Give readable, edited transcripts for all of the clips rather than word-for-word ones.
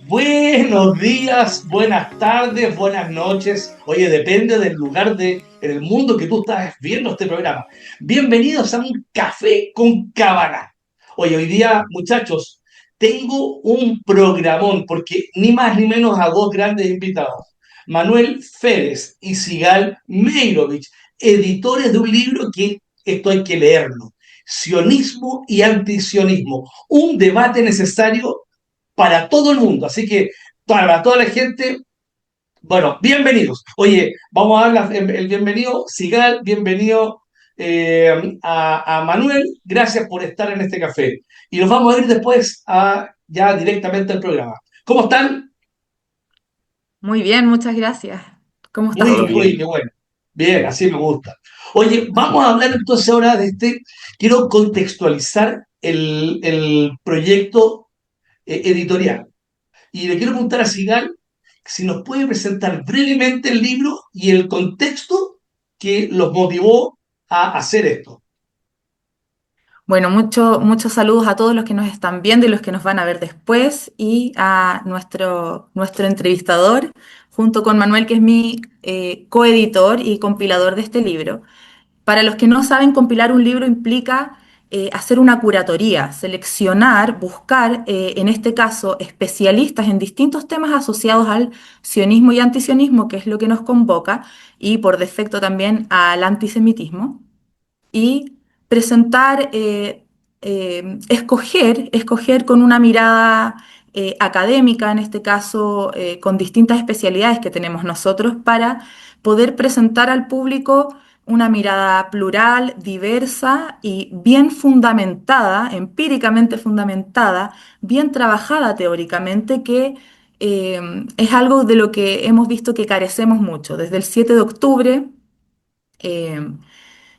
Buenos días, buenas tardes, buenas noches. Oye, depende del lugar en el mundo que tú estás viendo este programa. Bienvenidos a un café con cabana. Oye, hoy día, muchachos, tengo un programón porque ni más ni menos a dos grandes invitados. Manuel Férez y Sigal Meirovich, editores de un libro que esto hay que leerlo. Sionismo y antisionismo. Un debate necesario para todo el mundo. Así que para toda la gente, bueno, bienvenidos. Oye, vamos a dar el bienvenido, Sigal, bienvenido a Manuel, gracias por estar en este café. Y nos vamos a ir después ya directamente al programa. ¿Cómo están? Muy bien, muchas gracias. ¿Cómo estás Muy, tú? Todo muy, bien. qué bueno. Bien, así me gusta. Oye, vamos a hablar entonces ahora quiero contextualizar el proyecto editorial. Y le quiero preguntar a Sigal si nos puede presentar brevemente el libro y el contexto que los motivó a hacer esto. Bueno, muchos saludos a todos los que nos están viendo y los que nos van a ver después y a nuestro entrevistador, junto con Manuel, que es mi coeditor y compilador de este libro. Para los que no saben, compilar un libro implica hacer una curatoría, seleccionar, buscar, en este caso, especialistas en distintos temas asociados al sionismo y antisionismo, que es lo que nos convoca, y por defecto también al antisemitismo y presentar, escoger con una mirada académica, en este caso con distintas especialidades que tenemos nosotros, para poder presentar al público una mirada plural, diversa y bien fundamentada, empíricamente fundamentada, bien trabajada teóricamente, que es algo de lo que hemos visto que carecemos mucho. Desde el 7 de octubre, eh,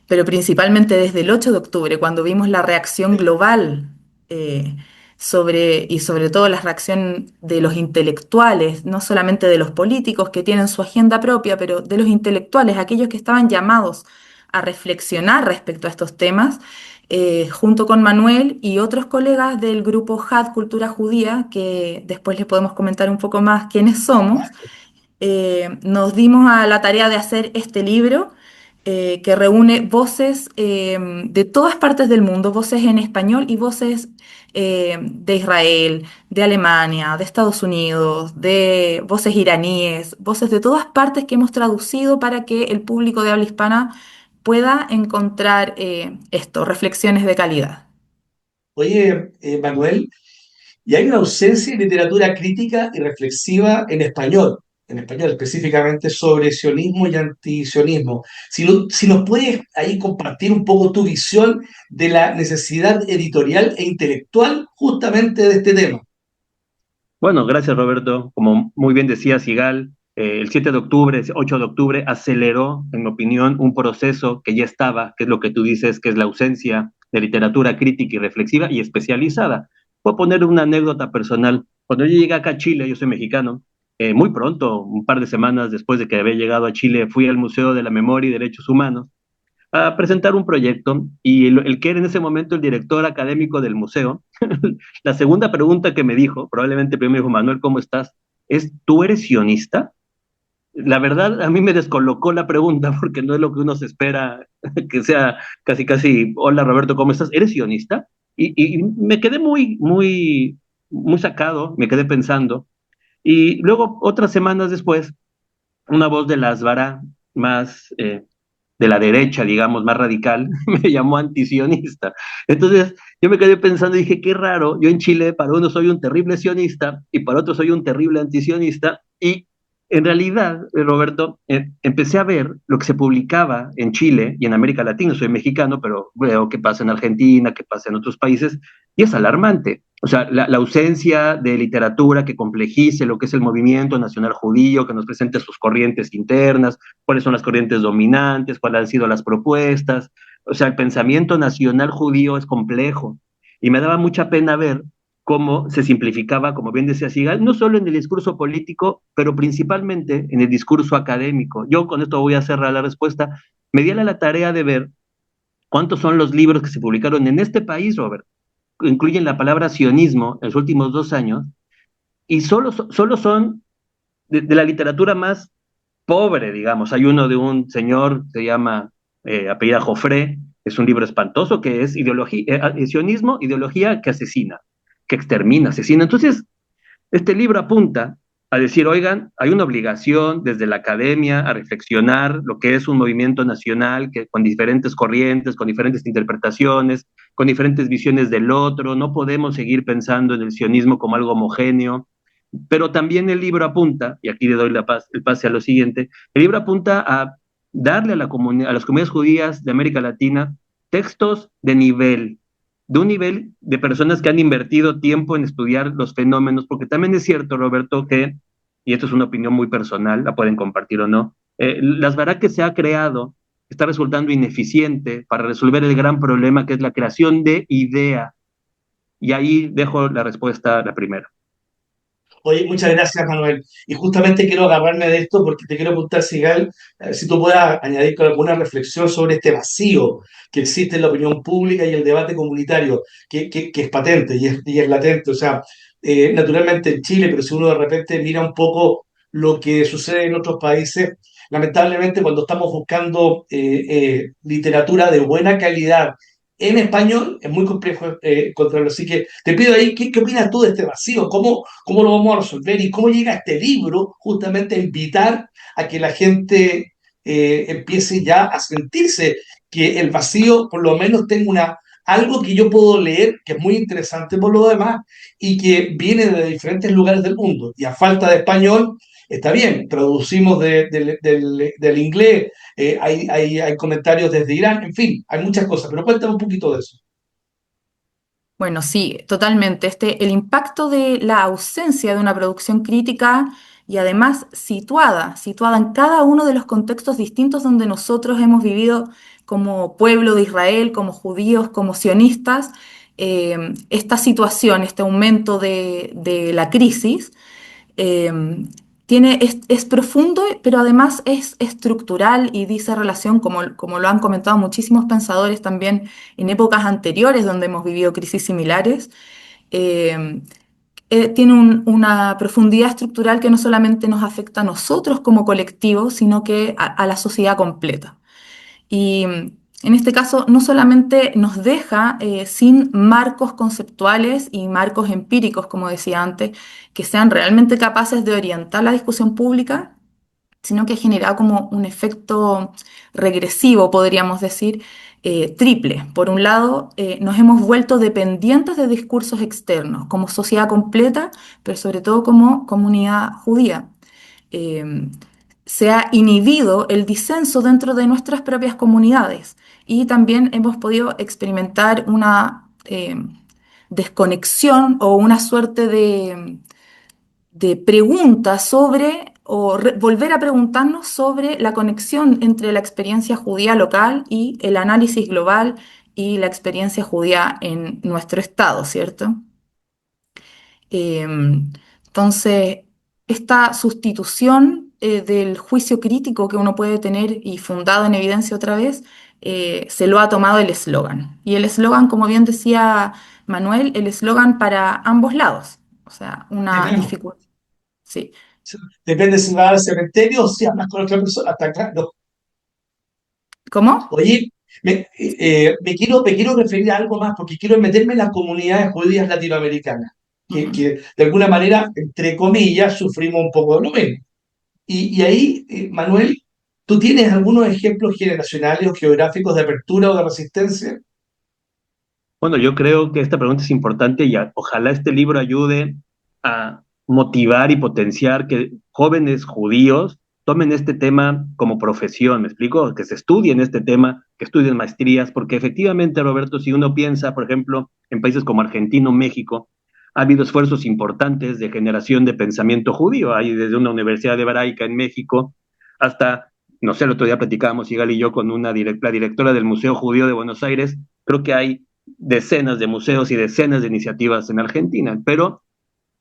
pero principalmente desde el 8 de octubre, cuando vimos la reacción global eh, y sobre todo la reacción de los intelectuales, no solamente de los políticos que tienen su agenda propia, pero de los intelectuales, aquellos que estaban llamados a reflexionar respecto a estos temas, junto con Manuel y otros colegas del grupo HAD Cultura Judía, que después les podemos comentar un poco más quiénes somos, nos dimos a la tarea de hacer este libro que reúne voces de todas partes del mundo, voces en español y voces de Israel, de Alemania, de Estados Unidos, de voces iraníes, voces de todas partes que hemos traducido para que el público de habla hispana pueda encontrar esto, reflexiones de calidad. Oye, Manuel, y hay una ausencia de literatura crítica y reflexiva en español específicamente sobre sionismo y antisionismo. Si nos puedes ahí compartir un poco tu visión de la necesidad editorial e intelectual justamente de este tema. Bueno, gracias Roberto. Como muy bien decía Sigal, el 7 de octubre, 8 de octubre, aceleró, en mi opinión, un proceso que ya estaba, que es lo que tú dices, que es la ausencia de literatura crítica y reflexiva y especializada. Voy a poner una anécdota personal. Cuando yo llegué acá a Chile, yo soy mexicano, muy pronto, un par de semanas después de que había llegado a Chile, fui al Museo de la Memoria y Derechos Humanos a presentar un proyecto y el que era en ese momento el director académico del museo, la segunda pregunta que me dijo, probablemente primero me dijo, Manuel, ¿cómo estás? Es, ¿tú eres sionista? La verdad, a mí me descolocó la pregunta porque no es lo que uno se espera que sea casi, casi, hola Roberto, ¿cómo estás? ¿Eres sionista? Y me quedé muy sacado, me quedé pensando. Y luego, otras semanas después, una voz de las vara más de la derecha, digamos, más radical, me llamó antisionista. Entonces, yo me quedé pensando y dije, qué raro, yo en Chile para uno soy un terrible sionista y para otro soy un terrible antisionista. Y en realidad, Roberto, empecé a ver lo que se publicaba en Chile y en América Latina. Soy mexicano, pero veo qué pasa en Argentina, qué pasa en otros países, y es alarmante. O sea, la ausencia de literatura que complejice lo que es el movimiento nacional judío, que nos presente sus corrientes internas, cuáles son las corrientes dominantes, cuáles han sido las propuestas. O sea, el pensamiento nacional judío es complejo y me daba mucha pena ver cómo se simplificaba, como bien decía Sigal, no solo en el discurso político, pero principalmente en el discurso académico. Yo con esto voy a cerrar la respuesta. Me di a la tarea de ver cuántos son los libros que se publicaron en este país, Robert, incluyen la palabra sionismo en los últimos 2 años, y solo son de la literatura más pobre, digamos. Hay uno de un señor, se llama apellida Joffre, es un libro espantoso que es ideología, sionismo, ideología que asesina, que extermina, asesina. Entonces, este libro apunta a decir, oigan, hay una obligación desde la academia a reflexionar lo que es un movimiento nacional que, con diferentes corrientes, con diferentes interpretaciones, con diferentes visiones del otro, no podemos seguir pensando en el sionismo como algo homogéneo, pero también el libro apunta, y aquí le doy el pase a lo siguiente, el libro apunta a darle a, a las comunidades judías de América Latina textos de un nivel de personas que han invertido tiempo en estudiar los fenómenos, porque también es cierto, Roberto, que, y esto es una opinión muy personal, la pueden compartir o no, las Bará que se ha creado está resultando ineficiente para resolver el gran problema que es la creación de idea. Y ahí dejo la respuesta, la primera. Oye, muchas gracias, Manuel. Y justamente quiero agarrarme de esto porque te quiero preguntar, Sigal, si tú puedas añadir con alguna reflexión sobre este vacío que existe en la opinión pública y el debate comunitario, que es patente y es latente. O sea, naturalmente en Chile, pero si uno de repente mira un poco lo que sucede en otros países, lamentablemente cuando estamos buscando literatura de buena calidad en español, es muy complejo encontrarlo. Así que te pido ahí, ¿qué opinas tú de este vacío? ¿Cómo lo vamos a resolver? ¿Y cómo llega este libro justamente a invitar a que la gente empiece ya a sentirse que el vacío por lo menos tenga algo que yo puedo leer, que es muy interesante por lo demás, y que viene de diferentes lugares del mundo? Y a falta de español, está bien, traducimos del inglés, hay comentarios desde Irán, en fin, hay muchas cosas, pero cuéntame un poquito de eso. Bueno, sí, totalmente. El impacto de la ausencia de una producción crítica y además situada en cada uno de los contextos distintos donde nosotros hemos vivido como pueblo de Israel, como judíos, como sionistas, esta situación, este aumento de la crisis eh, es profundo, pero además es estructural y dice relación, como lo han comentado muchísimos pensadores también en épocas anteriores donde hemos vivido crisis similares. eh, Tiene una profundidad estructural que no solamente nos afecta a nosotros como colectivo, sino que a la sociedad completa. Y en este caso no solamente nos deja sin marcos conceptuales y marcos empíricos, como decía antes, que sean realmente capaces de orientar la discusión pública, sino que ha generado como un efecto regresivo, podríamos decir, triple. Por un lado, nos hemos vuelto dependientes de discursos externos, como sociedad completa, pero sobre todo como comunidad judía. eh, Se ha inhibido el disenso dentro de nuestras propias comunidades y también hemos podido experimentar una desconexión o una suerte de pregunta sobre, volver a preguntarnos sobre la conexión entre la experiencia judía local y el análisis global y la experiencia judía en nuestro estado, ¿cierto? Entonces, esta sustitución del juicio crítico que uno puede tener y fundado en evidencia otra vez, se lo ha tomado el eslogan. Y el eslogan, como bien decía Manuel, el eslogan para ambos lados. O sea, Sí, una claro. dificultad. Sí. Depende si va al cementerio o si hablas con otra persona, está claro. ¿Cómo? Oye, me quiero referir a algo más porque quiero meterme en las comunidades judías latinoamericanas, Ujú. que de alguna manera, entre comillas, sufrimos un poco de lo mismo. Y ahí, Manuel, ¿tú tienes algunos ejemplos generacionales o geográficos de apertura o de resistencia? Bueno, yo creo que esta pregunta es importante y ojalá este libro ayude a motivar y potenciar que jóvenes judíos tomen este tema como profesión, ¿me explico? Que se estudien este tema, que estudien maestrías, porque efectivamente, Roberto, si uno piensa, por ejemplo, en países como Argentina o México, ha habido esfuerzos importantes de generación de pensamiento judío. Hay desde una universidad hebraica en México hasta, no sé, el otro día platicábamos, Igal y yo, con la directora del Museo Judío de Buenos Aires. Creo que hay decenas de museos y decenas de iniciativas en Argentina, pero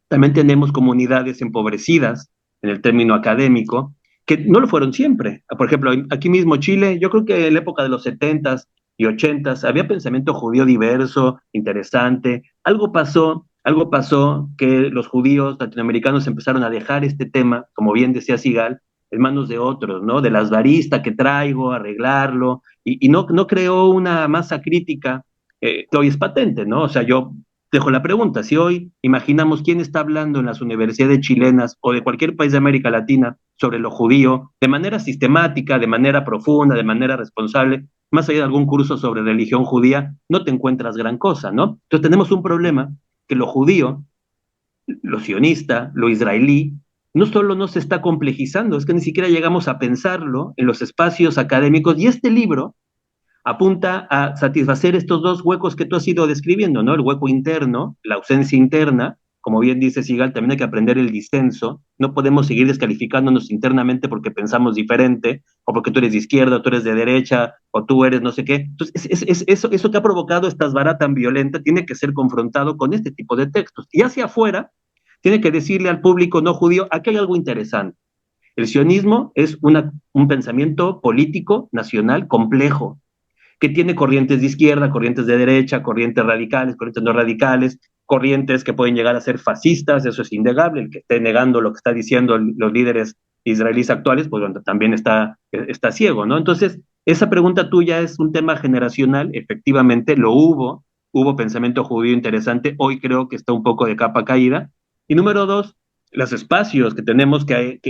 también tenemos comunidades empobrecidas en el término académico, que no lo fueron siempre. Por ejemplo, aquí mismo Chile, yo creo que en la época de los 70s y 80s había pensamiento judío diverso, interesante. Algo pasó algo pasó que los judíos latinoamericanos empezaron a dejar este tema, como bien decía Sigal, en manos de otros, ¿no? De las baristas que traigo, arreglarlo, y no creó una masa crítica que hoy es patente, ¿no? O sea, yo dejo la pregunta, si hoy imaginamos quién está hablando en las universidades chilenas o de cualquier país de América Latina sobre lo judío, de manera sistemática, de manera profunda, de manera responsable, más allá de algún curso sobre religión judía, no te encuentras gran cosa, ¿no? Entonces tenemos un problema que lo judío, lo sionista, lo israelí, no solo no se está complejizando, es que ni siquiera llegamos a pensarlo en los espacios académicos, y este libro apunta a satisfacer estos dos huecos que tú has ido describiendo, ¿no? El hueco interno, la ausencia interna, como bien dice Sigal, también hay que aprender el disenso, no podemos seguir descalificándonos internamente porque pensamos diferente, o porque tú eres de izquierda, o tú eres de derecha, o tú eres no sé qué. Entonces, eso que ha provocado esta esvara tan violenta tiene que ser confrontado con este tipo de textos. Y hacia afuera, tiene que decirle al público no judío, aquí hay algo interesante. El sionismo es un pensamiento político nacional complejo, que tiene corrientes de izquierda, corrientes de derecha, corrientes radicales, corrientes no radicales, corrientes que pueden llegar a ser fascistas, eso es innegable, el que esté negando lo que está diciendo los líderes israelíes actuales, pues bueno, también está ciego, ¿no? Entonces, esa pregunta tuya es un tema generacional, efectivamente lo hubo pensamiento judío interesante, hoy creo que está un poco de capa caída. Y número dos, los espacios que tenemos que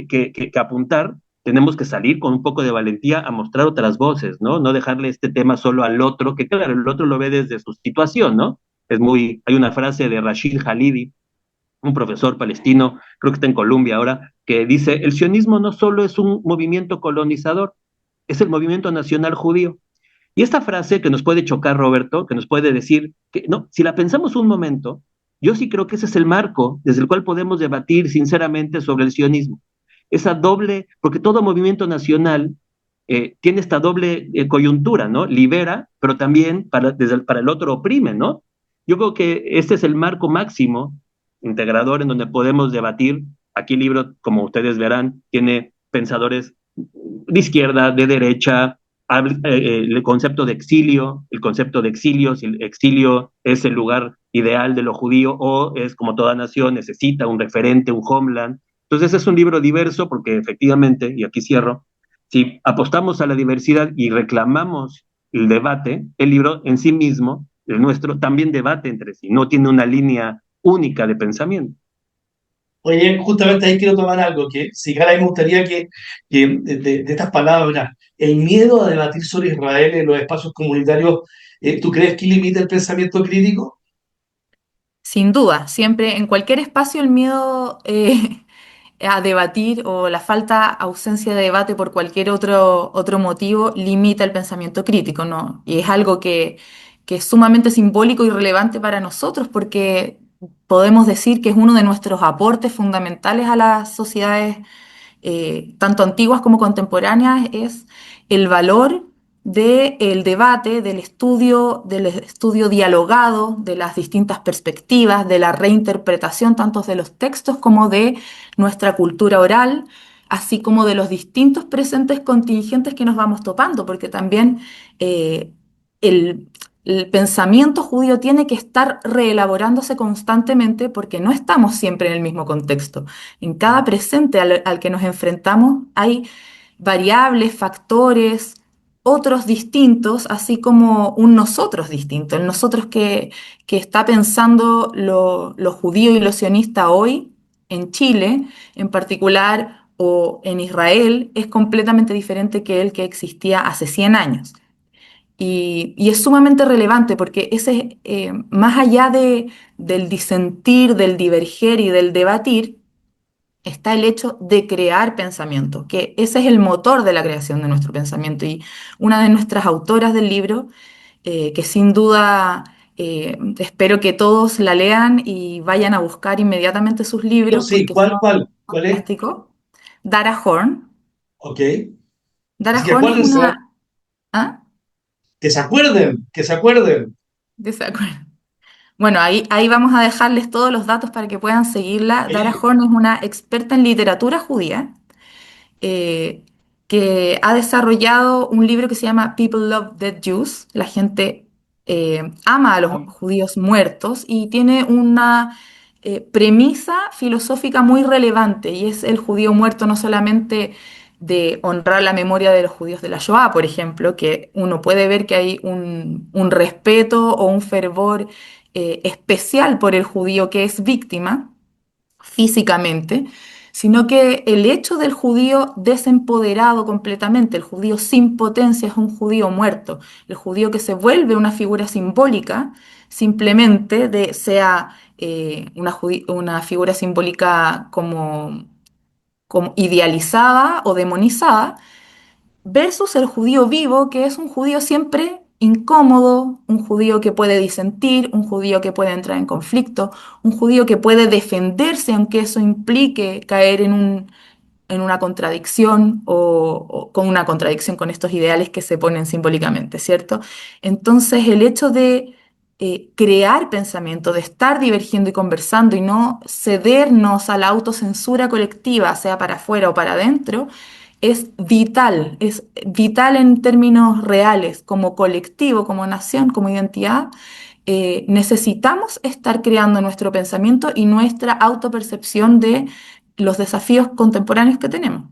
apuntar, tenemos que salir con un poco de valentía a mostrar otras voces, ¿no? No dejarle este tema solo al otro, que claro, el otro lo ve desde su situación, ¿no? Hay una frase de Rashid Khalidi, un profesor palestino, creo que está en Colombia ahora, que dice, el sionismo no solo es un movimiento colonizador, es el movimiento nacional judío. Y esta frase que nos puede chocar, Roberto, que nos puede decir que, no, si la pensamos un momento, yo sí creo que ese es el marco desde el cual podemos debatir sinceramente sobre el sionismo. Esa doble, porque todo movimiento nacional tiene esta doble coyuntura, ¿no? Libera, pero también para el otro oprime, ¿no? Yo creo que este es el marco máximo integrador en donde podemos debatir. Aquí el libro, como ustedes verán, tiene pensadores de izquierda, de derecha, el concepto de exilio, si el exilio es el lugar ideal de lo judío o es como toda nación, necesita un referente, un homeland. Entonces es un libro diverso porque efectivamente, y aquí cierro, si apostamos a la diversidad y reclamamos el debate, el libro en sí mismo, el nuestro, también debate entre sí, no tiene una línea única de pensamiento. Oye, justamente ahí quiero tomar algo que, si Gala, me gustaría que de estas palabras, el miedo a debatir sobre Israel en los espacios comunitarios, ¿tú crees que limita el pensamiento crítico? Sin duda, siempre en cualquier espacio el miedo a debatir o la falta, ausencia de debate por cualquier otro motivo limita el pensamiento crítico, ¿no? Y es algo que es sumamente simbólico y relevante para nosotros porque podemos decir que es uno de nuestros aportes fundamentales a las sociedades tanto antiguas como contemporáneas, es el valor del debate, del estudio dialogado, de las distintas perspectivas, de la reinterpretación tanto de los textos como de nuestra cultura oral, así como de los distintos presentes contingentes que nos vamos topando, porque también eh, el, el pensamiento judío tiene que estar reelaborándose constantemente porque no estamos siempre en el mismo contexto. En cada presente al que nos enfrentamos hay variables, factores, otros distintos, así como un nosotros distinto. El nosotros que está pensando lo judío y lo sionista hoy en Chile, en particular, o en Israel, es completamente diferente que el que existía hace 100 años. Y es sumamente relevante porque ese, más allá del disentir, del diverger y del debatir, está el hecho de crear pensamiento, que ese es el motor de la creación de nuestro pensamiento. Y una de nuestras autoras del libro, que sin duda espero que todos la lean y vayan a buscar inmediatamente sus Yo libros sí, porque son ¿cuál es? fantásticos. Dara Horn. Ok. Dara Así que Horn es acuérdense, ¿eh? una... ¿Ah? Que se acuerden, que se acuerden. Desacuerdo. Bueno, ahí vamos a dejarles todos los datos para que puedan seguirla. Dara Oye, Horn es una experta en literatura judía eh, que ha desarrollado un libro que se llama People Love Dead Jews. La gente ama a los judíos muertos y tiene una premisa filosófica muy relevante y es el judío muerto no solamente de honrar la memoria de los judíos de la Shoah, por ejemplo, que uno puede ver que hay un respeto o un fervor especial por el judío que es víctima físicamente, sino que el hecho del judío desempoderado completamente, el judío sin potencia es un judío muerto, el judío que se vuelve una figura simbólica, simplemente sea una figura simbólica como idealizada o demonizada, versus el judío vivo, que es un judío siempre incómodo, un judío que puede disentir, un judío que puede entrar en conflicto, un judío que puede defenderse, aunque eso implique caer en una contradicción o con una contradicción con estos ideales que se ponen simbólicamente, ¿cierto? Entonces, el hecho de crear pensamiento, de estar divergiendo y conversando y no cedernos a la autocensura colectiva, sea para afuera o para adentro, es vital en términos reales, como colectivo, como nación, como identidad. Necesitamos estar creando nuestro pensamiento y nuestra autopercepción de los desafíos contemporáneos que tenemos.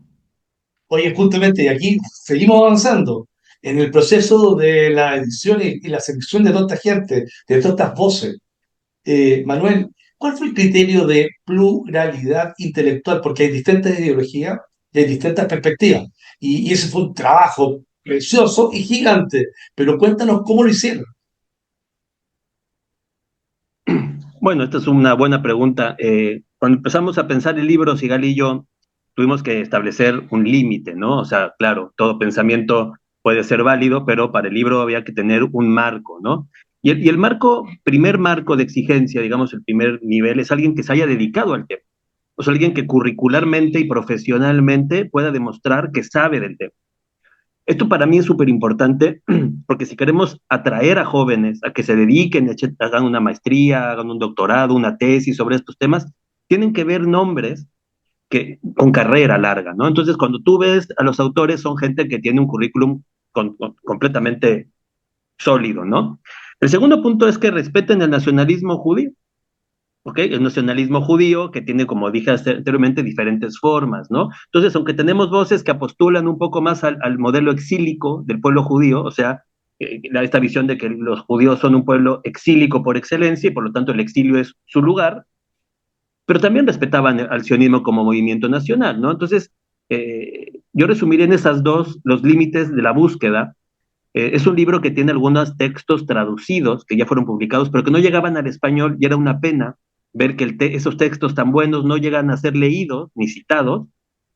Oye, justamente, y aquí seguimos avanzando en el proceso de la edición y la selección de toda esta gente, de todas estas voces. Manuel, ¿cuál fue el criterio de pluralidad intelectual? Porque hay distintas ideologías y hay distintas perspectivas. Y ese fue un trabajo precioso y gigante. Pero cuéntanos cómo lo hicieron. Bueno, esta es una buena pregunta. Cuando empezamos a pensar el libro, Sigal y yo, tuvimos que establecer un límite, ¿no? O sea, claro, todo pensamiento puede ser válido, pero para el libro había que tener un marco, ¿no? Y el marco, primer marco de exigencia, digamos, el primer nivel, es alguien que se haya dedicado al tema. O sea, alguien que curricularmente y profesionalmente pueda demostrar que sabe del tema. Esto para mí es súper importante porque si queremos atraer a jóvenes a que se dediquen, hagan una maestría, hagan un doctorado, una tesis sobre estos temas, tienen que ver nombres con carrera larga, ¿no? Entonces, cuando tú ves a los autores, son gente que tiene un currículum completamente sólido, ¿no? El segundo punto es que respeten el nacionalismo judío. ¿Ok? El nacionalismo judío que tiene, como dije anteriormente, diferentes formas, ¿no? Entonces, aunque tenemos voces que apostulan un poco más al modelo exílico del pueblo judío, o sea, esta visión de que los judíos son un pueblo exílico por excelencia y por lo tanto el exilio es su lugar, pero también respetaban al sionismo como movimiento nacional, ¿no? Entonces, yo resumiría en esas dos los límites de la búsqueda. Es un libro que tiene algunos textos traducidos que ya fueron publicados, pero que no llegaban al español y era una pena ver que esos textos tan buenos no llegan a ser leídos ni citados,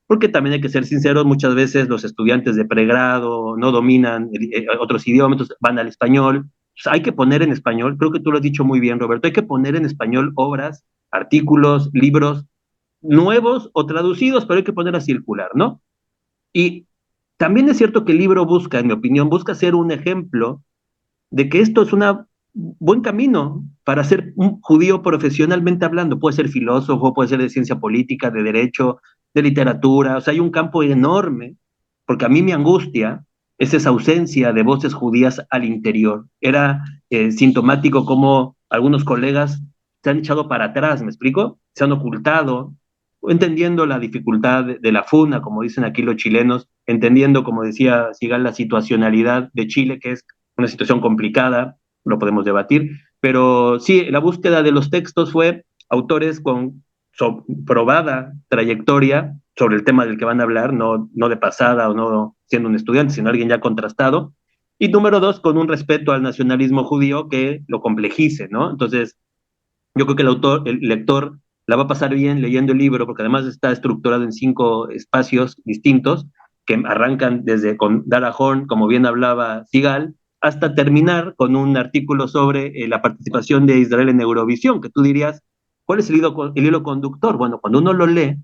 porque también hay que ser sinceros, muchas veces los estudiantes de pregrado no dominan otros idiomas, entonces van al español. O sea, hay que poner en español, creo que tú lo has dicho muy bien, Roberto, hay que poner en español obras, artículos, libros nuevos o traducidos, pero hay que poner a circular, ¿no? Y también es cierto que el libro busca, en mi opinión, busca ser un ejemplo de que esto es un buen camino para ser un judío profesionalmente hablando. Puede ser filósofo, puede ser de ciencia política, de derecho, de literatura. O sea, hay un campo enorme, porque a mí me angustia es esa ausencia de voces judías al interior. Era sintomático como algunos colegas se han echado para atrás, ¿me explico? Se han ocultado, entendiendo la dificultad de la FUNA, como dicen aquí los chilenos, entendiendo, como decía Sigal, la situacionalidad de Chile, que es una situación complicada, lo podemos debatir, pero sí, la búsqueda de los textos fue autores con probada trayectoria sobre el tema del que van a hablar, no de pasada o no siendo un estudiante, sino alguien ya contrastado. Y número dos, con un respeto al nacionalismo judío que lo complejice, ¿no? Entonces, yo creo que el lector la va a pasar bien leyendo el libro, porque además está estructurado en 5 espacios distintos, que arrancan desde con Dara Horn, como bien hablaba Sigal, hasta terminar con un artículo sobre la participación de Israel en Eurovisión, que tú dirías, ¿cuál es el hilo conductor? Bueno, cuando uno lo lee,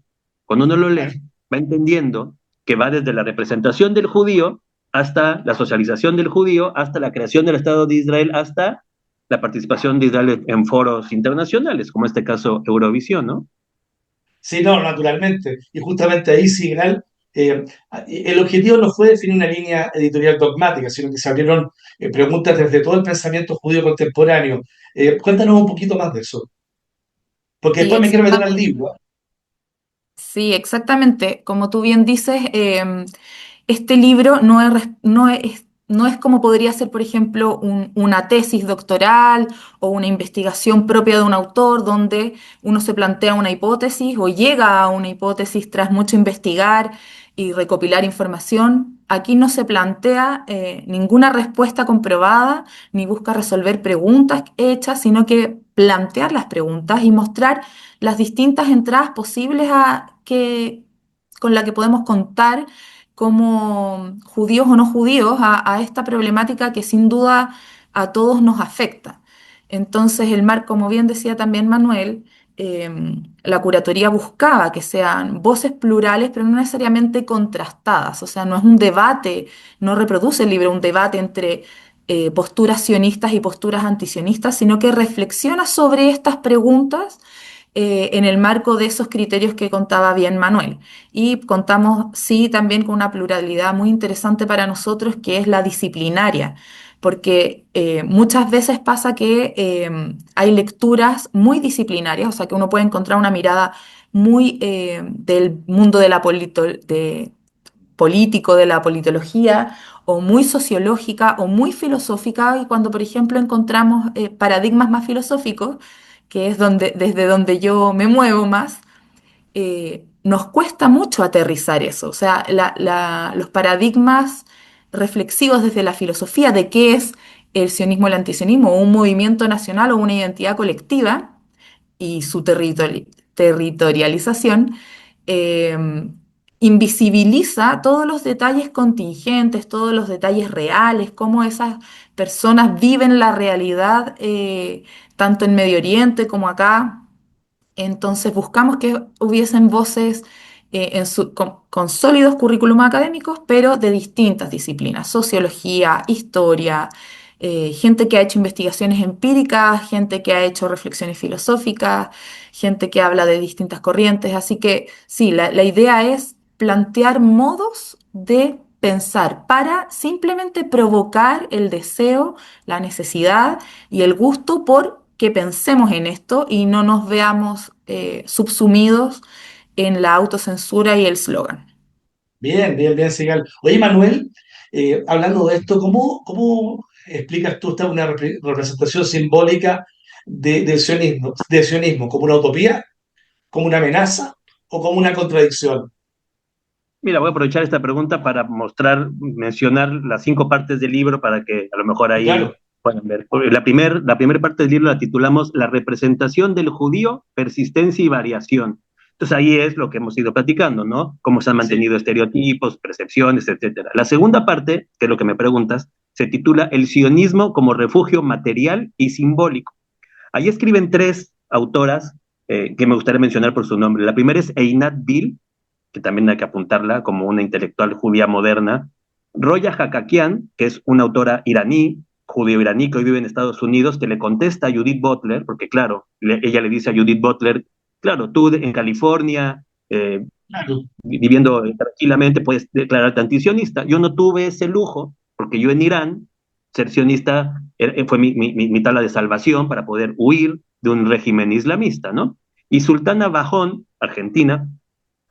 va entendiendo que va desde la representación del judío hasta la socialización del judío, hasta la creación del Estado de Israel, hasta la participación de Israel en foros internacionales, como este caso Eurovisión, ¿no? Sí, no, naturalmente. Y justamente ahí Sigral El objetivo no fue definir una línea editorial dogmática, sino que se abrieron preguntas desde todo el pensamiento judío contemporáneo. Cuéntanos un poquito más de eso, porque Sí, después me quiero meter al libro. sí, exactamente. Como tú bien dices, este libro no es como podría ser, por ejemplo, una tesis doctoral o una investigación propia de un autor donde uno se plantea una hipótesis o llega a una hipótesis tras mucho investigar y recopilar información. Aquí no se plantea ninguna respuesta comprobada ni busca resolver preguntas hechas, sino que plantear las preguntas y mostrar las distintas entradas posibles con la que podemos contar como judíos o no judíos a esta problemática que sin duda a todos nos afecta. Entonces, como bien decía también Manuel, la curatoría buscaba que sean voces plurales, pero no necesariamente contrastadas. O sea, no es un debate, no reproduce el libro un debate entre posturas sionistas y posturas antisionistas, sino que reflexiona sobre estas preguntas en el marco de esos criterios que contaba bien Manuel. Y contamos, sí, también con una pluralidad muy interesante para nosotros, que es la disciplinaria, porque muchas veces pasa que hay lecturas muy disciplinarias, o sea, que uno puede encontrar una mirada muy del mundo de político, de la politología, o muy sociológica, o muy filosófica, y cuando, por ejemplo, encontramos paradigmas más filosóficos, que es desde donde yo me muevo más, nos cuesta mucho aterrizar eso. O sea, los paradigmas reflexivos desde la filosofía de qué es el sionismo, el antisionismo, o un movimiento nacional o una identidad colectiva, y su territorialización, eh, invisibiliza todos los detalles contingentes, todos los detalles reales, cómo esas personas viven la realidad, tanto en Medio Oriente como acá. Entonces buscamos que hubiesen voces con sólidos currículum académicos, pero de distintas disciplinas: sociología, historia, gente que ha hecho investigaciones empíricas, gente que ha hecho reflexiones filosóficas, gente que habla de distintas corrientes. Así que sí, la idea es plantear modos de pensar para simplemente provocar el deseo, la necesidad y el gusto por que pensemos en esto y no nos veamos subsumidos en la autocensura y el slogan. Bien, bien, bien, Sigal. Oye, Manuel, hablando de esto, ¿cómo explicas tú esta una representación simbólica del sionismo? ¿Como una utopía, como una amenaza o como una contradicción? Mira, voy a aprovechar esta pregunta para mencionar las 5 partes del libro para que a lo mejor ahí Claro, puedan ver. La primera parte del libro la titulamos La representación del judío, persistencia y variación. Entonces ahí es lo que hemos ido platicando, ¿no? Cómo se han sí, mantenido estereotipos, percepciones, etcétera. La segunda parte, que es lo que me preguntas, se titula El sionismo como refugio material y simbólico. Ahí escriben 3 autoras que me gustaría mencionar por su nombre. La primera es Einat Bil, que también hay que apuntarla como una intelectual judía moderna. Roya Hakakian, que es una autora iraní, judío-iraní que hoy vive en Estados Unidos, que le contesta a Judith Butler, porque claro, ella le dice a Judith Butler, claro, tú en California, claro. viviendo tranquilamente, puedes declararte antisionista. Yo no tuve ese lujo, porque yo en Irán, ser sionista fue mi tabla de salvación para poder huir de un régimen islamista, ¿no? Y Sultana Bajón, Argentina,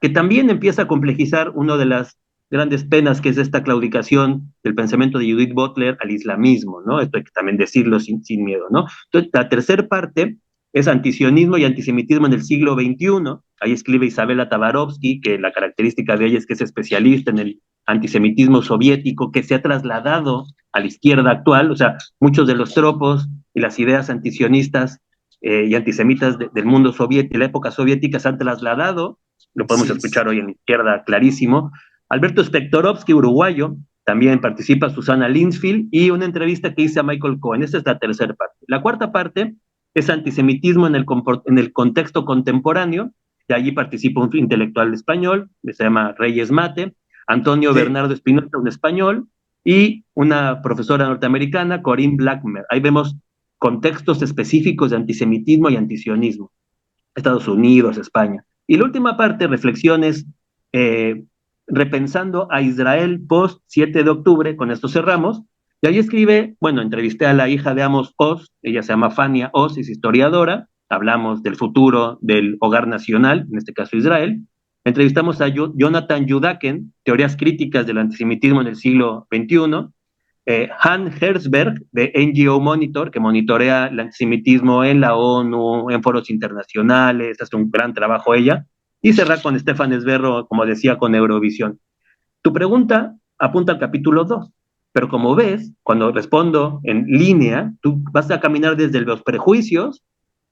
que también empieza a complejizar una de las grandes penas que es esta claudicación del pensamiento de Judith Butler al islamismo, ¿no? Esto hay que también decirlo sin miedo, ¿no? Entonces, la tercera parte es antisionismo y antisemitismo en el siglo XXI. Ahí escribe Isabella Tabarovsky, que la característica de ella es que es especialista en el antisemitismo soviético que se ha trasladado a la izquierda actual, o sea, muchos de los tropos y las ideas antisionistas y antisemitas del mundo soviético, de la época soviética, se han trasladado, lo podemos Sí, escuchar hoy en la izquierda clarísimo. Alberto Spektorovsky, uruguayo, también participa Susana Linsfield y una entrevista que hice a Michael Cohen. Esta es la tercera parte. La cuarta parte es antisemitismo en el contexto contemporáneo, y allí participa un intelectual español, que se llama Reyes Mate, Antonio sí. Bernardo Espinosa, un español, y una profesora norteamericana, Corinne Blackmer. Ahí vemos contextos específicos de antisemitismo y antisionismo. Estados Unidos, España. Y la última parte, reflexiones Repensando a Israel post 7 de octubre, con esto cerramos, y ahí escribe, bueno, entrevisté a la hija de Amos Oz, ella se llama Fania Oz, es historiadora, hablamos del futuro del hogar nacional, en este caso Israel, entrevistamos a Jonathan Yudaken, teorías críticas del antisemitismo en el siglo XXI, Han Herzberg de NGO Monitor, que monitorea el antisemitismo en la ONU, en foros internacionales, hace un gran trabajo ella, y cerrar con Stefan Esberro, como decía, con Eurovisión. Tu pregunta apunta al capítulo 2, pero como ves, cuando respondo en línea, tú vas a caminar desde los prejuicios,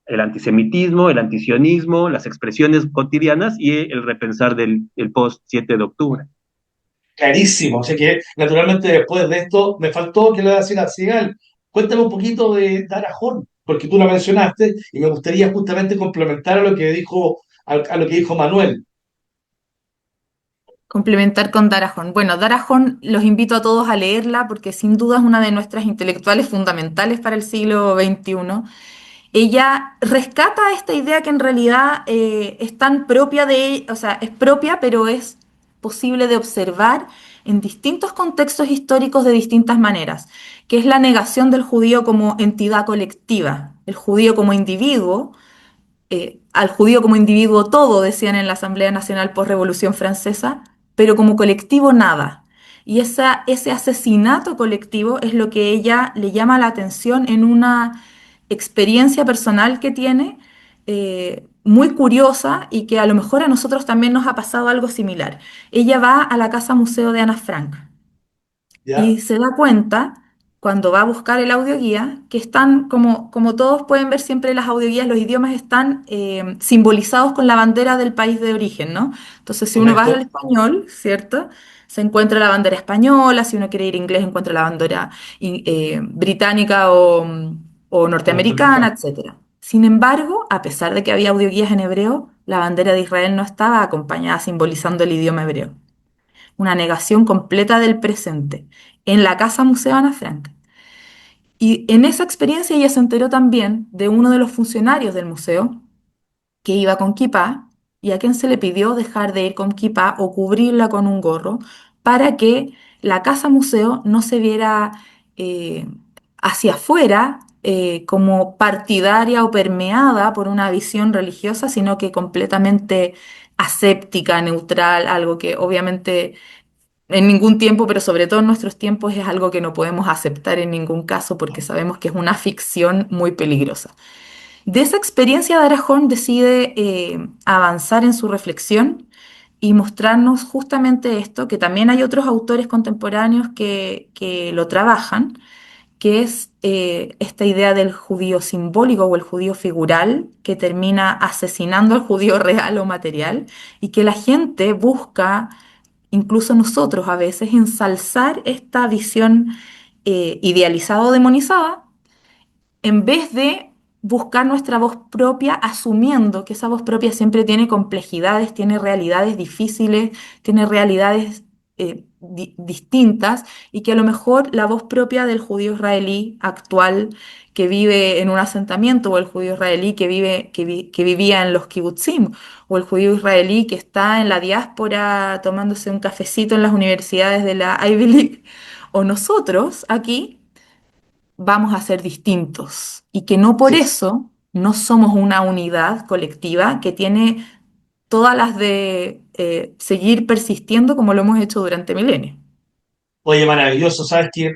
el antisemitismo, el antisionismo, las expresiones cotidianas y el repensar del post 7 de octubre. Clarísimo. Así que, naturalmente, después de esto, me faltó que le voy a decir a Sigal. Cuéntame un poquito de Dara Horn, porque tú la mencionaste y me gustaría justamente complementar a lo que dijo, a lo que dijo Manuel. Complementar con Darahon. Bueno, Darahon los invito a todos a leerla porque sin duda es una de nuestras intelectuales fundamentales para el siglo XXI. Ella rescata esta idea que en realidad es tan propia de, o sea, es propia, pero es posible de observar en distintos contextos históricos de distintas maneras, que es la negación del judío como entidad colectiva, el judío como individuo, al judío como individuo todo, decían en la Asamblea Nacional post-Revolución Francesa, pero como colectivo nada. Y ese asesinato colectivo es lo que ella le llama la atención en una experiencia personal que tiene, muy curiosa y que a lo mejor a nosotros también nos ha pasado algo similar. Ella va a la Casa Museo de Ana Frank ¿Ya? y se da cuenta cuando va a buscar el audioguía que están, como todos pueden ver siempre las audioguías, los idiomas están simbolizados con la bandera del país de origen, ¿no? Entonces, si uno va al ¿Correcto? español, ¿cierto? Se encuentra la bandera española, si uno quiere ir inglés, encuentra la bandera británica o O norteamericana, norteamericano. etcétera. Sin embargo, a pesar de que había audioguías en hebreo, la bandera de Israel no estaba acompañada simbolizando el idioma hebreo, una negación completa del presente, en la Casa Museo Ana Frank. Y en esa experiencia ella se enteró también de uno de los funcionarios del museo que iba con kipá y a quien se le pidió dejar de ir con kipá o cubrirla con un gorro para que la casa museo no se viera eh, hacia afuera como partidaria o permeada por una visión religiosa, sino que completamente aséptica, neutral, algo que obviamente en ningún tiempo, pero sobre todo en nuestros tiempos, es algo que no podemos aceptar en ningún caso porque sabemos que es una ficción muy peligrosa. De esa experiencia, Darahón decide avanzar en su reflexión y mostrarnos justamente esto, que también hay otros autores contemporáneos que lo trabajan, que es esta idea del judío simbólico o el judío figural, que termina asesinando al judío real o material, y que la gente busca, incluso nosotros a veces, ensalzar esta visión idealizada o demonizada en vez de buscar nuestra voz propia, asumiendo que esa voz propia siempre tiene complejidades, tiene realidades difíciles, tiene realidades distintas, y que a lo mejor la voz propia del judío israelí actual que vive en un asentamiento, o el judío israelí que vivía en los kibutzim, o el judío israelí que está en la diáspora tomándose un cafecito en las universidades de la Ivy League, o nosotros aquí vamos a ser distintos y que no por Sí. eso no somos una unidad colectiva que tiene todas las de seguir persistiendo como lo hemos hecho durante milenios. Oye, maravilloso. Sabes que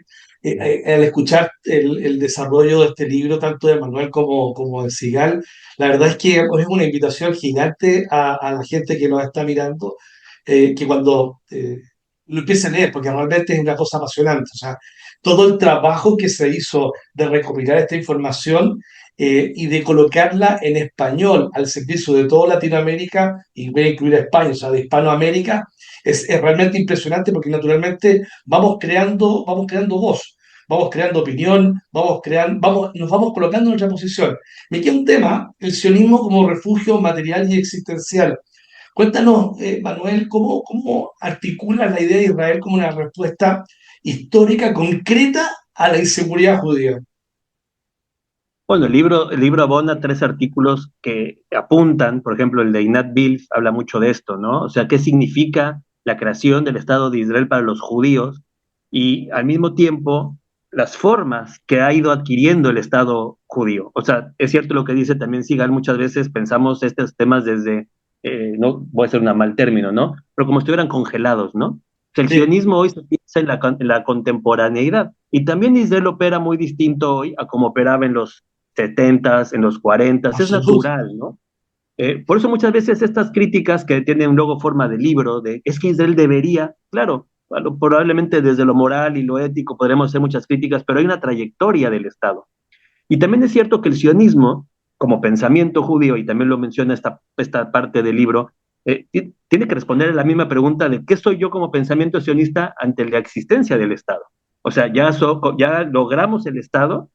al escuchar el desarrollo de este libro, tanto de Manuel como de Sigal, la verdad es que es una invitación gigante a la gente que nos está mirando, que cuando lo empiece a leer, porque realmente es una cosa apasionante. O sea, todo el trabajo que se hizo de recopilar esta información y de colocarla en español al servicio de toda Latinoamérica, y voy a incluir a España, o sea, de Hispanoamérica, es realmente impresionante porque naturalmente vamos creando voz, vamos creando opinión, nos vamos colocando en nuestra posición. Me queda un tema, el sionismo como refugio material y existencial. Cuéntanos, Manuel, cómo articula la idea de Israel como una respuesta histórica concreta a la inseguridad judía. Bueno, el libro abona 3 artículos que apuntan, por ejemplo, el de Inat Bills habla mucho de esto, ¿no? O sea, ¿qué significa la creación del Estado de Israel para los judíos y al mismo tiempo las formas que ha ido adquiriendo el Estado judío. O sea, es cierto lo que dice también Sigal, muchas veces pensamos estos temas desde, no voy a hacer un mal término, ¿no? Pero como si estuvieran congelados, ¿no? O sea, el Sí, sionismo hoy se piensa en la contemporaneidad y también Israel opera muy distinto hoy a como operaba en los 70s, en los 40s, es absoluto. natural, ¿no? Por eso muchas veces estas críticas que tienen luego forma de libro, de es que Israel debería, claro, probablemente desde lo moral y lo ético podremos hacer muchas críticas, pero hay una trayectoria del Estado. Y también es cierto que el sionismo, como pensamiento judío, y también lo menciona esta parte del libro, tiene que responder a la misma pregunta de qué soy yo como pensamiento sionista ante la existencia del Estado. O sea, ya logramos el Estado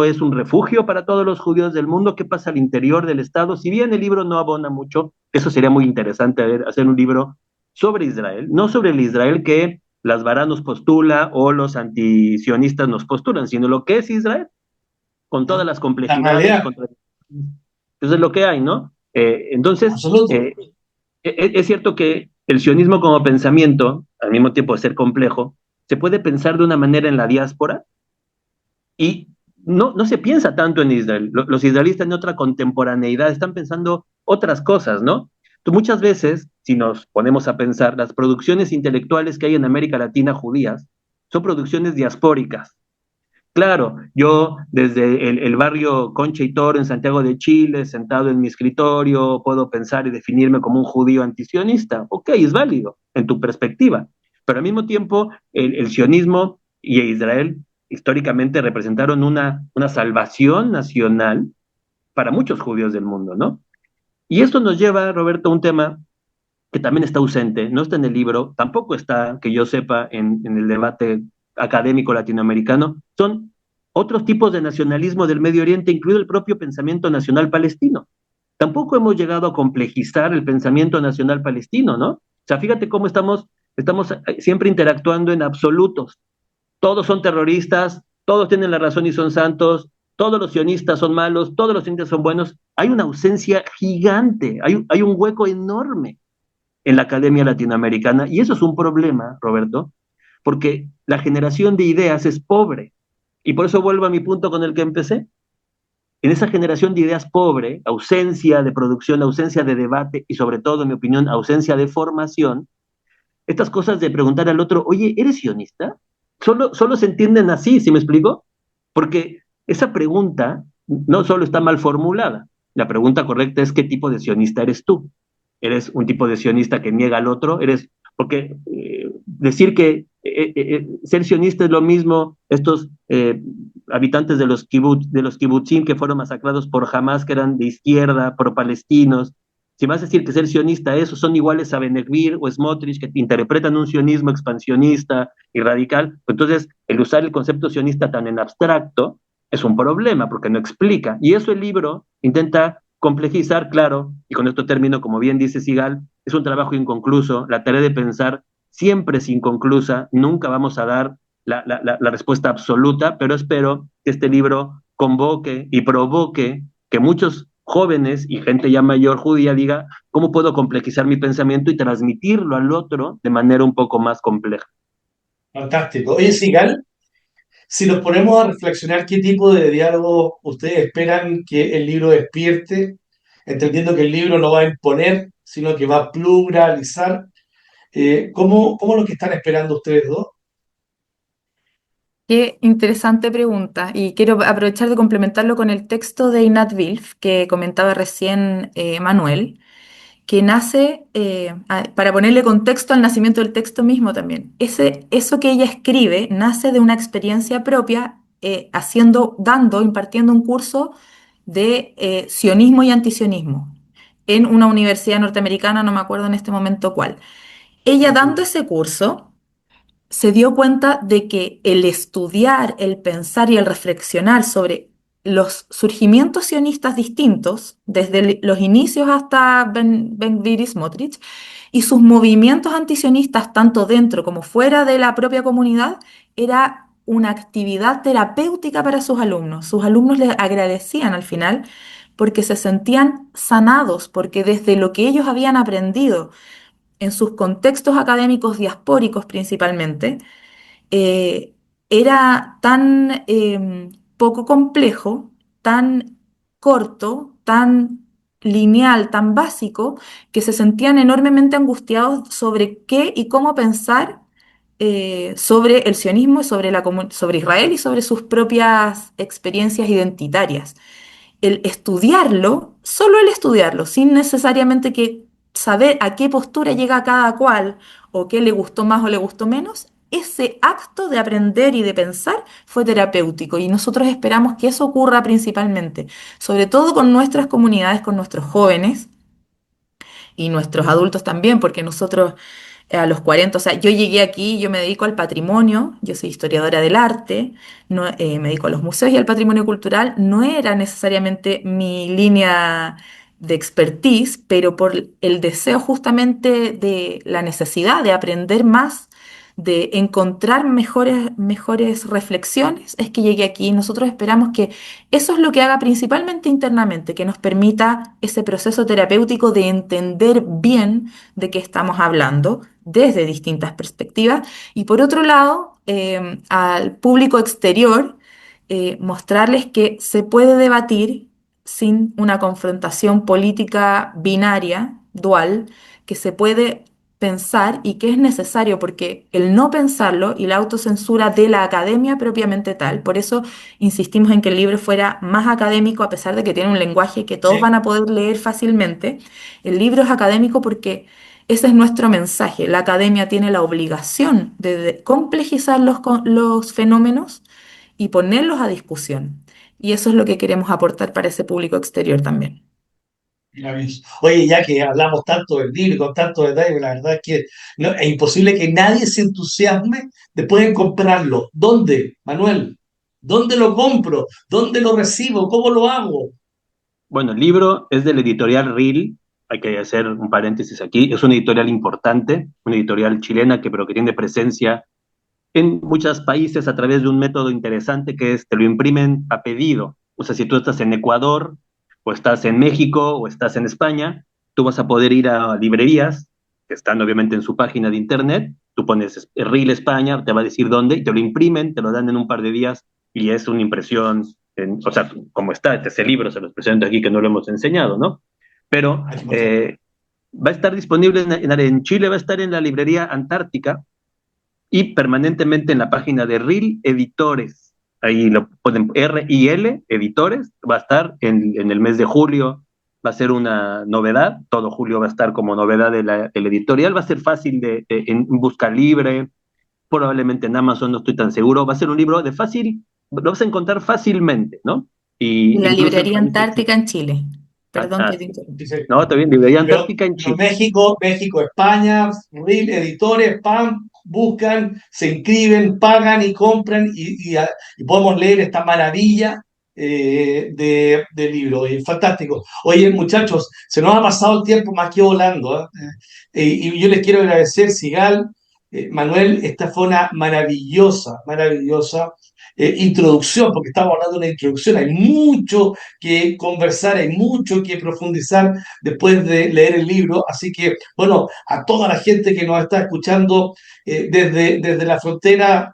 es un refugio para todos los judíos del mundo, ¿qué pasa al interior del Estado? Si bien el libro no abona mucho, eso sería muy interesante hacer un libro sobre Israel, no sobre el Israel que las Vara nos postula o los antisionistas nos postulan, sino lo que es Israel con todas las La complejidades y realidad, contradicciones. Eso es lo que hay, ¿no? Entonces, absoluto. es cierto que el sionismo como pensamiento, al mismo tiempo de ser complejo, se puede pensar de una manera en la diáspora y no se piensa tanto en Israel. Los israelíes en otra contemporaneidad están pensando otras cosas, ¿no? Tú, muchas veces, si nos ponemos a pensar, las producciones intelectuales que hay en América Latina judías son producciones diaspóricas. Claro, yo desde el barrio Concha y Toro en Santiago de Chile, sentado en mi escritorio, puedo pensar y definirme como un judío antisionista. Ok, es válido en tu perspectiva, pero al mismo tiempo el sionismo y Israel históricamente representaron una salvación nacional para muchos judíos del mundo, ¿no? Y esto nos lleva, Roberto, a un tema que también está ausente, no está en el libro, tampoco está, que yo sepa, en el debate académico latinoamericano, son otros tipos de nacionalismo del Medio Oriente, incluido el propio pensamiento nacional palestino. Tampoco hemos llegado a complejizar el pensamiento nacional palestino, ¿no? O sea, fíjate cómo estamos siempre interactuando en absolutos. Todos son terroristas, todos tienen la razón y son santos, todos los sionistas son malos, todos los sionistas son buenos. Hay una ausencia gigante, hay un hueco enorme en la academia latinoamericana. Y eso es un problema, Roberto, porque la generación de ideas es pobre. Y por eso vuelvo a mi punto con el que empecé. En esa generación de ideas pobre, ausencia de producción, ausencia de debate y sobre todo, en mi opinión, ausencia de formación, estas cosas de preguntar al otro, oye, ¿eres sionista? Solo se entienden así, ¿sí me explico? Porque esa pregunta no solo está mal formulada, la pregunta correcta es ¿qué tipo de sionista eres tú? ¿Eres un tipo de sionista que niega al otro? Porque decir que ser sionista es lo mismo, estos habitantes de los kibutzim que fueron masacrados por Hamas, que eran de izquierda, pro-palestinos, si vas a decir que ser sionista, esos son iguales a Benegvir o Smotrich, que interpretan un sionismo expansionista y radical, pues entonces el usar el concepto sionista tan en abstracto es un problema porque no explica. Y eso el libro intenta complejizar, claro, y con esto termino, como bien dice Sigal, es un trabajo inconcluso, la tarea de pensar siempre es inconclusa, nunca vamos a dar la respuesta absoluta, pero espero que este libro convoque y provoque que muchos jóvenes y gente ya mayor judía diga, ¿cómo puedo complejizar mi pensamiento y transmitirlo al otro de manera un poco más compleja? Fantástico. Oye, Sigal, si nos ponemos a reflexionar qué tipo de diálogo ustedes esperan que el libro despierte, entendiendo que el libro no va a imponer, sino que va a pluralizar, ¿cómo lo que están esperando ustedes dos? Qué interesante pregunta y quiero aprovechar de complementarlo con el texto de Einat Wilf que comentaba recién Manuel, que nace, para ponerle contexto al nacimiento del texto mismo también. Eso que ella escribe nace de una experiencia propia, impartiendo un curso de sionismo y antisionismo en una universidad norteamericana, no me acuerdo en este momento cuál. Ella dando ese curso se dio cuenta de que el estudiar, el pensar y el reflexionar sobre los surgimientos sionistas distintos, desde los inicios hasta Ben-Gvir y Smotrich, y sus movimientos antisionistas tanto dentro como fuera de la propia comunidad, era una actividad terapéutica para sus alumnos. Sus alumnos le agradecían al final porque se sentían sanados, porque desde lo que ellos habían aprendido, en sus contextos académicos diaspóricos principalmente, eh, era tan poco complejo, tan corto, tan lineal, tan básico, que se sentían enormemente angustiados sobre qué y cómo pensar sobre el sionismo, sobre Israel y sobre sus propias experiencias identitarias. El estudiarlo, solo el estudiarlo, sin necesariamente que saber a qué postura llega cada cual o qué le gustó más o le gustó menos, ese acto de aprender y de pensar fue terapéutico y nosotros esperamos que eso ocurra principalmente, sobre todo con nuestras comunidades, con nuestros jóvenes y nuestros adultos también, porque nosotros a los 40, o sea, yo llegué aquí, yo me dedico al patrimonio, yo soy historiadora del arte, no, me dedico a los museos y al patrimonio cultural, no era necesariamente mi línea de expertise, pero por el deseo justamente de la necesidad de aprender más, de encontrar mejores reflexiones, es que llegué aquí. Nosotros esperamos que eso es lo que haga principalmente internamente, que nos permita ese proceso terapéutico de entender bien de qué estamos hablando desde distintas perspectivas. Y por otro lado, al público exterior, mostrarles que se puede debatir sin una confrontación política binaria, dual, que se puede pensar y que es necesario porque el no pensarlo y la autocensura de la academia propiamente tal. Por eso insistimos en que el libro fuera más académico, a pesar de que tiene un lenguaje que todos Sí. van a poder leer fácilmente. El libro es académico porque ese es nuestro mensaje. La academia tiene la obligación de complejizar los fenómenos y ponerlos a discusión. Y eso es lo que queremos aportar para ese público exterior también. Maravilloso. Oye, ya que hablamos tanto del libro, con tanto detalle, la verdad es que es imposible que nadie se entusiasme después de comprarlo. ¿Dónde, Manuel? ¿Dónde lo compro? ¿Dónde lo recibo? ¿Cómo lo hago? Bueno, el libro es del editorial RIL, hay que hacer un paréntesis aquí, es una editorial importante, una editorial chilena pero que tiene presencia en muchos países a través de un método interesante que es te lo imprimen a pedido. O sea, si tú estás en Ecuador, o estás en México, o estás en España, tú vas a poder ir a librerías, que están obviamente en su página de internet, tú pones RIL España, te va a decir dónde, y te lo imprimen, te lo dan en un par de días, y es una impresión, o sea, como está este libro, se los presento aquí que no lo hemos enseñado, ¿no? Pero Ay, qué emoción. va a estar disponible en Chile, va a estar en la librería Antártica, y permanentemente en la página de RIL Editores. Ahí lo ponen RIL Editores, va a estar en el mes de julio, va a ser una novedad, todo julio va a estar como novedad del editorial, va a ser fácil en busca libre, probablemente en Amazon, no estoy tan seguro, va a ser un libro de fácil, lo vas a encontrar fácilmente, ¿no? Y Y la incluso en librería países... Antártica en Chile. Perdón que te Sí. interrumpa. Dice, No, está bien, librería pero, Antártica en pero Chile. México, España, RIL, editores, PAM, buscan, se inscriben, pagan y compran y podemos leer esta maravilla de libro. Y fantástico. Oye, muchachos, se nos ha pasado el tiempo más que volando. Y yo les quiero agradecer, Sigal, Manuel, esta fue una maravillosa introducción, porque estamos hablando de una introducción. Hay mucho que conversar, hay mucho que profundizar después de leer el libro. Así que, bueno, a toda la gente que nos está escuchando desde la frontera,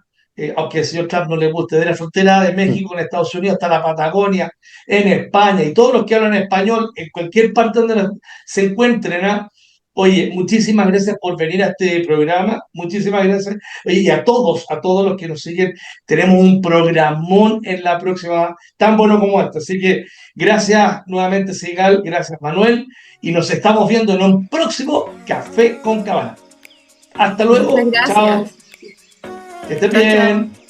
aunque al señor Trump no le guste, de la frontera de México con Estados Unidos hasta la Patagonia, en España, y todos los que hablan español, en cualquier parte donde se encuentren, ¿ah? Oye, muchísimas gracias por venir a este programa, muchísimas gracias. Oye, y a todos los que nos siguen, tenemos un programón en la próxima, tan bueno como este. Así que gracias nuevamente, Sigal, gracias, Manuel, y nos estamos viendo en un próximo Café con Cabana. Hasta Muchas luego, chao, gracias. que estén Chao, chao. bien.